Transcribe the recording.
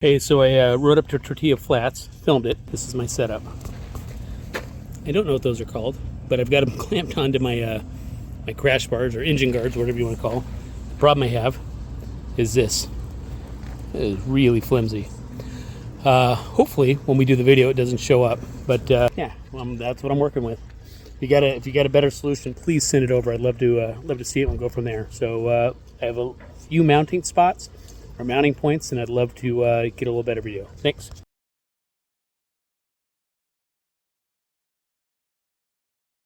Hey, so I rode up to Tortilla Flats, filmed it. This is my setup. I don't know what those are called, but I've got them clamped onto my my crash bars or engine guards, whatever you want to call. The problem I have is this. It is really flimsy. Hopefully, when we do the video, it doesn't show up. But yeah, that's what I'm working with. If you got a better solution, please send it over. I'd love to see it and we'll go from there. So I have a few mounting spots or mounting points, and I'd love to get a little better video. Thanks.